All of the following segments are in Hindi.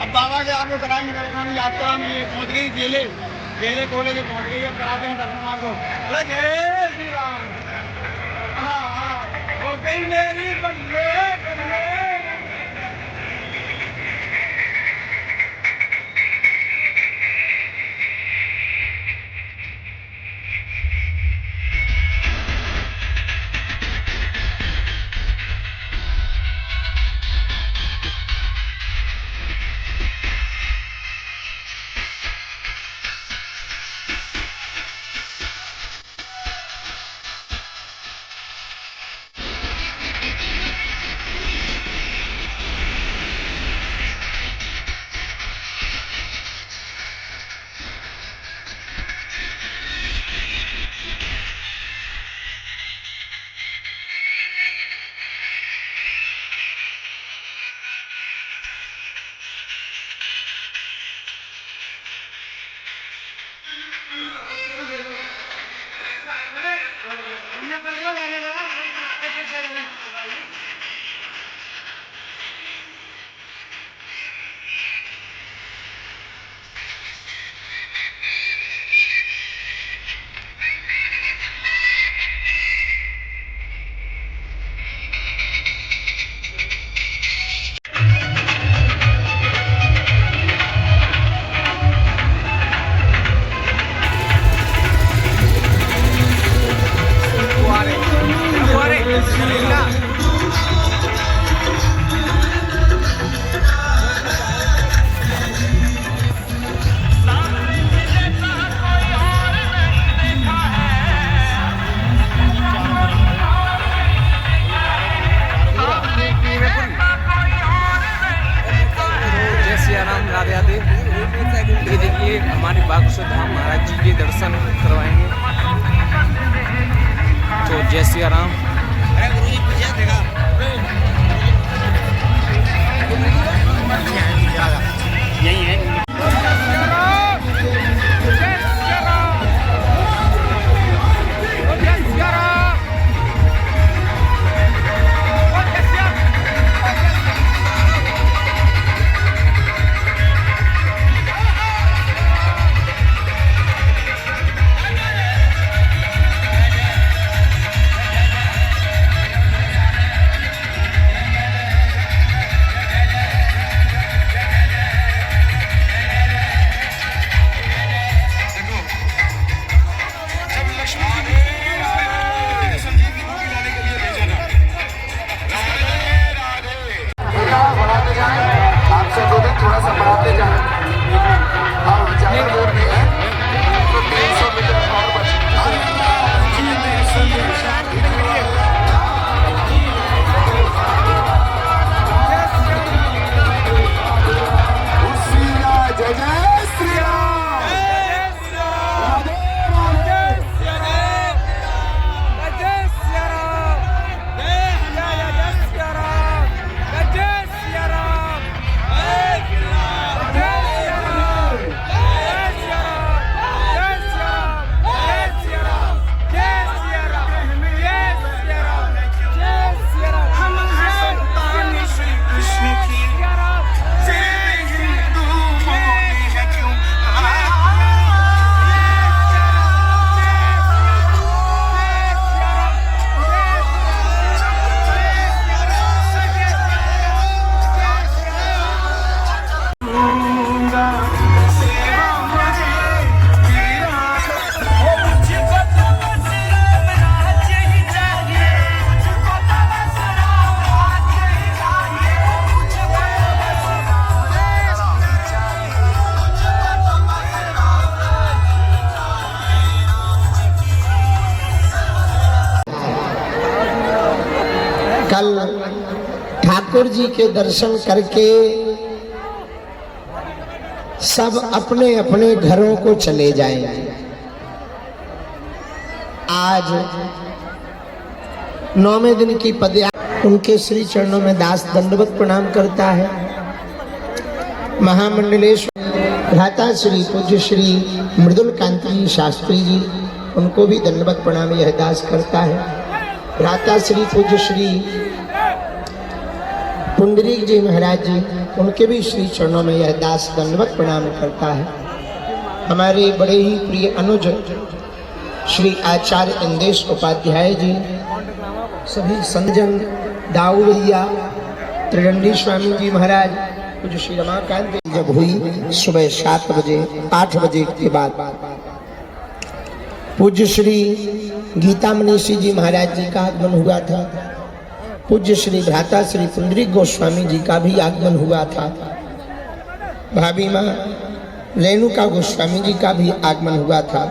अब बाबा के आगे कराएंगे दर्शन यात्रा में ये पहुंच गई केले केले कोले के पहुंच गई। अब कराते हैं दर्शन आपको। अरे जय श्री राम। हाँ हाँ वो गई मेरी बल्ले बल्ले। ये देखिए हमारे बागेश्वर धाम महाराज जी के दर्शन करवाएंगे। तो जय सिया राम। यही है। कल ठाकुर जी के दर्शन करके सब अपने अपने घरों को चले जाएंगे। आज 9वें दिन की पदयात्रा, उनके श्री चरणों में दास दंडवत प्रणाम करता है। महामंडलेश्वर भ्राता श्री पूज्य श्री मृदुल कांति शास्त्री जी, उनको भी दंडवत प्रणाम यह दास करता है। भ्राता श्री पूज्य श्री पुंडरीक जी महाराज जी, उनके भी श्री चरणों में यह दास दंडवत प्रणाम करता है। हमारे बड़े ही प्रिय अनुज श्री आचार्य इंदेश उपाध्याय जी, सभी संजन, दाऊ भैया, त्रिदंडी स्वामी जी महाराज, कुछ श्री रमाकांत जब हुई सुबह 7 बजे 8 बजे के बाद पूज्य श्री गीता मनीषी जी महाराज जी का आगमन हुआ था। पूज्य श्री भ्राता श्री पुंडरीक गोस्वामी जी का भी आगमन हुआ था। भाभी माँ रेणुका गोस्वामी जी का भी आगमन हुआ था।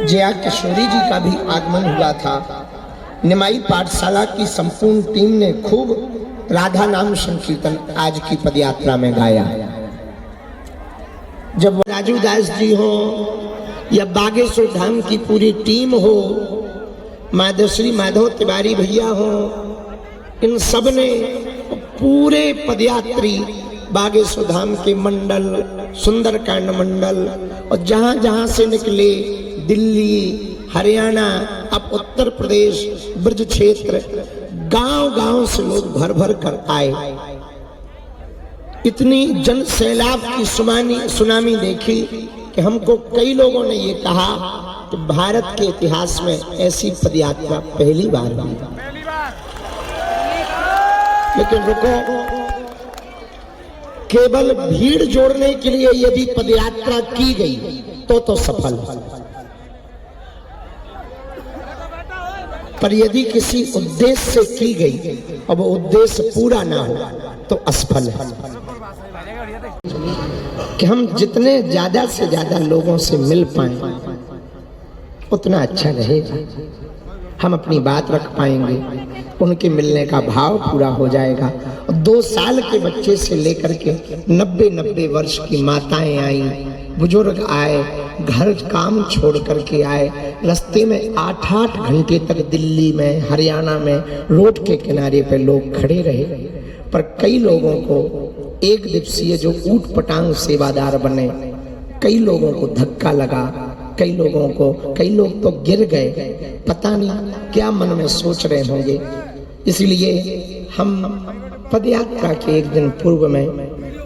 जया किशोरी जी का भी आगमन हुआ था। निमाई पाठशाला की संपूर्ण टीम ने खूब राधा नाम संकीर्तन आज की पदयात्रा में गाया। जब राजू दास जी हो या बागेश्वर धाम की पूरी टीम हो, माधवश्री माधव तिवारी भैया हो, इन सब ने पूरे पदयात्री बागेश्वर धाम के मंडल, सुंदरकांड मंडल और जहां जहां से निकले, दिल्ली, हरियाणा, अब उत्तर प्रदेश, ब्रज क्षेत्र, गांव-गांव से लोग भर भर कर आए। इतनी जन सैलाब की सुनामी देखी कि हमको कई लोगों ने ये कहा कि भारत के इतिहास में ऐसी पदयात्रा पहली बार हुई। लेकिन रुको, केवल भीड़ जोड़ने के लिए यदि पदयात्रा की गई तो सफल, पर यदि किसी उद्देश्य से की गई और वो उद्देश्य पूरा ना हो तो असफल है। कि हम जितने ज्यादा से ज्यादा लोगों से मिल पाए उतना अच्छा रहेगा। हम अपनी बात रख पाएंगे, उनके मिलने का भाव पूरा हो जाएगा। 2 साल के बच्चे से लेकर के 90 वर्ष की माताएं आई, बुजुर्ग आए, घर काम छोड़ करके आए, रास्ते में 8-8 घंटे तक दिल्ली में, हरियाणा में रोड के किनारे पे लोग खड़े रहे। पर कई लोगों को एक दिवसीय जो ऊट पटांग सेवादार बने, कई लोगों को धक्का लगा, कई लोग तो गिर गए। पता नहीं क्या मन में सोच रहे होंगे। इसलिए हम पदयात्रा के एक दिन पूर्व में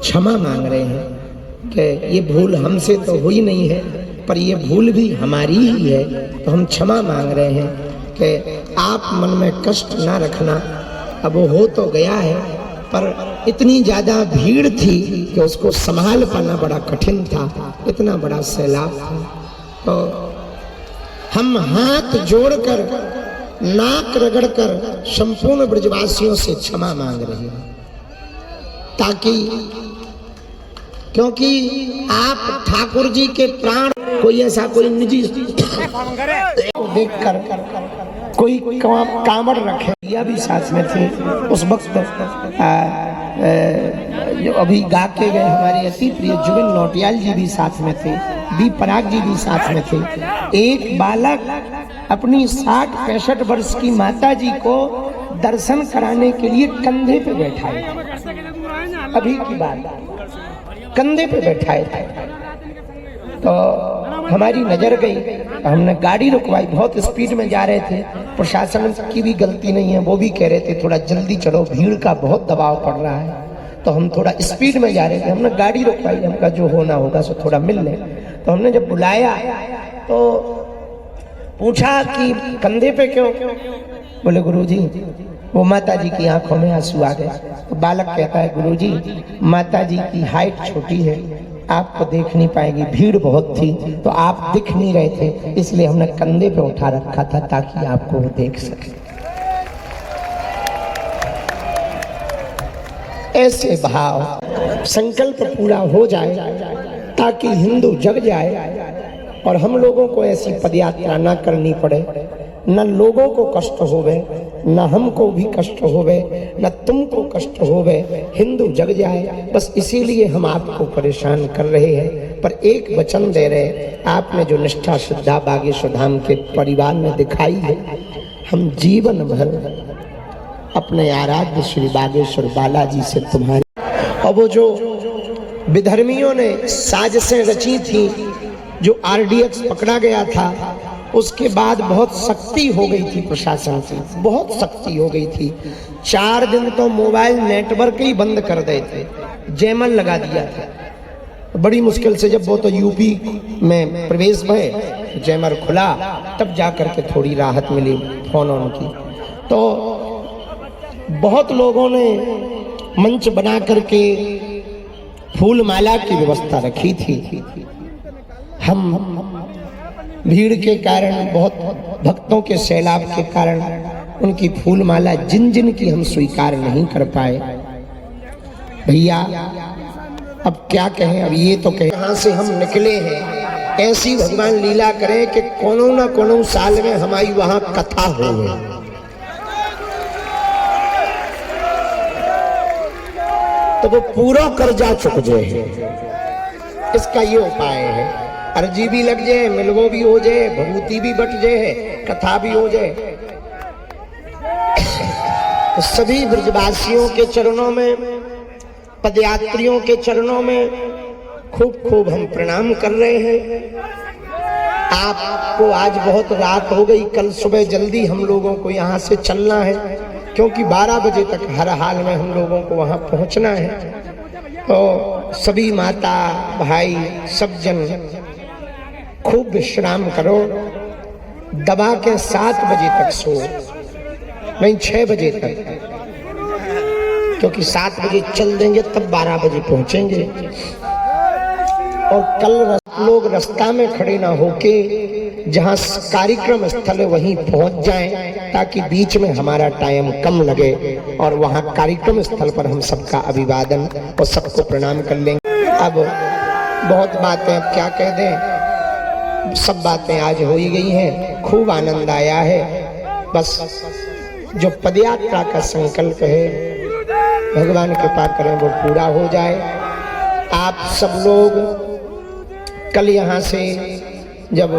क्षमा मांग रहे हैं कि ये भूल हमसे तो हुई नहीं है, पर ये भूल भी हमारी ही है। तो हम क्षमा मांग रहे हैं कि आप मन में कष्ट ना रखना। अब वो हो तो गया है, पर इतनी ज़्यादा भीड़ थी कि उसको संभाल पाना बड़ा कठिन था, इतना बड़ा सैलाब था। तो हम हाथ जोड़कर, नाक रगड़कर संपूर्ण ब्रजवासियों से क्षमा मांग रहे हैं, ताकि क्योंकि आप ठाकुर जी के प्राण, कोई ऐसा कोई निजी देखकर कोई कांवड़ रखे, यह भी साथ में थे उस वक्त। जो अभी गा के गए हमारे अति प्रिय जुबिन नौटियाल जी भी साथ में थे, बी पराग जी भी साथ में थे। एक बालक अपनी 60-65 वर्ष की माता जी को दर्शन कराने के लिए कंधे पे बैठाए, अभी की बात, कंधे पे बैठाए थे। तो हमारी नजर गई, हमने गाड़ी रुकवाई, बहुत स्पीड में जा रहे थे। प्रशासन की भी गलती नहीं है, वो भी कह रहे थे थोड़ा जल्दी चलो, भीड़ का बहुत दबाव पड़ रहा है। तो हम थोड़ा स्पीड में जा रहे थे, हमने गाड़ी रुकवाई, हमका जो होना होगा सो थोड़ा मिल ले। तो हमने जब बुलाया तो पूछा कि कंधे पे क्यों? बोले गुरुजी वो माता जी की आंखों में आंसू आ गए। तो बालक कहता है गुरुजी माता जी की हाइट छोटी है, आपको देख नहीं पाएगी, भीड़ बहुत थी तो आप दिख नहीं रहे थे, इसलिए हमने कंधे पे उठा रखा था ताकि आपको वो देख सके। ऐसे भाव संकल्प पूरा हो जाए ताकि हिंदू जग जाए और हम लोगों को ऐसी पदयात्रा ना करनी पड़े, न लोगों को कष्ट होवे, न हमको भी कष्ट होवे, न तुमको कष्ट होवे, हिंदू जग जाए। बस इसीलिए हम आपको परेशान कर रहे हैं, पर एक वचन दे रहे, आपने जो निष्ठा श्रद्धा बागेश्वर धाम के परिवार में दिखाई है, हम जीवन भर अपने आराध्य श्री बागेश्वर बालाजी से तुम्हारी। और वो जो विधर्मियों ने साजिशें रची थी, जो RDX पकड़ा गया था, उसके बाद बहुत सख्ती हो गई थी प्रशासन की, बहुत सख्ती हो गई थी। 4 दिन तो मोबाइल नेटवर्क ही बंद कर दिए थे, जैमल लगा दिया था। बड़ी मुश्किल से जब वो तो यूपी में प्रवेश भय, जैमर खुला, तब जाकर के थोड़ी राहत मिली फोनों की। तो बहुत लोगों ने मंच बना करके फूल माला की व्यवस्था रखी थी। हम भीड़ के कारण, बहुत भक्तों के सैलाब के कारण उनकी फूल माला जिन जिन की हम स्वीकार नहीं कर पाए। भैया अब क्या कहें, अब ये तो कहें, यहाँ से हम निकले हैं, ऐसी भगवान लीला करें कि कोनो ना कोनो साल में हमारी वहां कथा हो गई। तो वो पूरा कर्जा चुक जाए, इसका ये उपाय है। अर्जी भी लग जाए, मिलवो भी हो जाए, भभूति भी बट जाए, कथा भी हो जाए। तो सभी ब्रजवासियों के चरणों में, पदयात्रियों के चरणों में खूब खूब हम प्रणाम कर रहे हैं। आपको आज बहुत रात हो गई, कल सुबह जल्दी हम लोगों को यहाँ से चलना है, क्योंकि 12 बजे तक हर हाल में हम लोगों को वहाँ पहुँचना है। तो सभी माता भाई सब जन खूब विश्राम करो, दबा के 7 बजे तक सो, नहीं 6 बजे तक, क्योंकि 7 बजे चल देंगे तब 12 बजे पहुंचेंगे। और कल लोग रास्ता में खड़े ना होके जहां कार्यक्रम स्थल है वहीं पहुंच जाएं, ताकि बीच में हमारा टाइम कम लगे और वहां कार्यक्रम स्थल पर हम सबका अभिवादन और सबको प्रणाम कर लेंगे। अब बहुत बातें अब क्या कह दें, सब बातें आज हो ही गई हैं, खूब आनंद आया है। बस जो पदयात्रा का संकल्प है भगवान कृपा करें वो पूरा हो जाए। आप सब लोग कल यहाँ से जब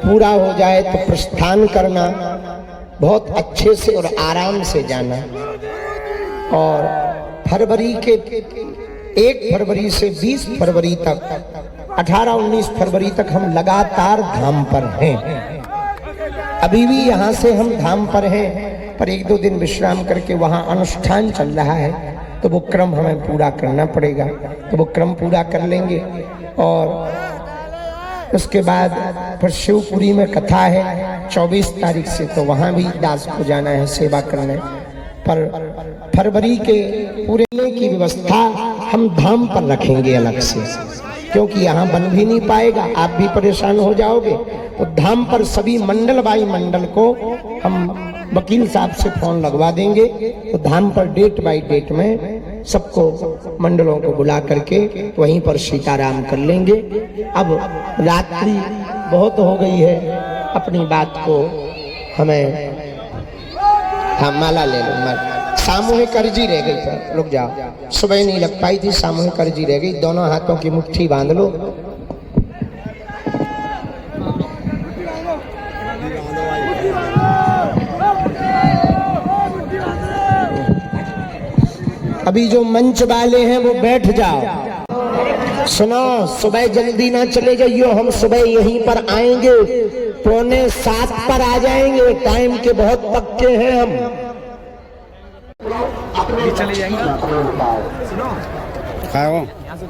पूरा हो जाए तो प्रस्थान करना, बहुत अच्छे से और आराम से जाना। और फरवरी के 1 फरवरी से 20 फरवरी तक, 18-19 फरवरी तक हम लगातार धाम पर हैं। अभी भी यहाँ से हम धाम पर हैं, पर 1-2 दिन विश्राम करके वहाँ अनुष्ठान चल रहा है, तो वो क्रम हमें पूरा करना पड़ेगा। तो वो क्रम पूरा कर लेंगे और उसके बाद फिर शिवपुरी में कथा है 24 तारीख से, तो वहाँ भी दास को जाना है सेवा करने। पर फरवरी के पूरे की व्यवस्था हम धाम पर रखेंगे अलग से, क्योंकि यहाँ बन भी नहीं पाएगा, आप भी परेशान हो जाओगे। तो धाम पर सभी मंडल बाई मंडल को हम वकील साहब से फोन लगवा देंगे, तो धाम पर डेट बाई डेट में सबको मंडलों को बुला करके वहीं पर सीताराम कर लेंगे। अब रात्रि बहुत हो गई है, अपनी बात को हमें, हाँ माला ले लो, सामूहिक अर्जी रह गई था, रुक जाओ, सुबह नहीं लग पाई थी, सामूहिक अर्जी रह गई। दोनों हाथों की मुट्ठी बांध लो। अभी जो मंच वाले हैं वो बैठ जाओ। सुनो, सुबह जल्दी ना चले जाइयो, हम सुबह यहीं पर आएंगे, 6:45 पर आ जाएंगे, टाइम के बहुत पक्के हैं हम। चले जाएंगे। खाओ। यहाँ से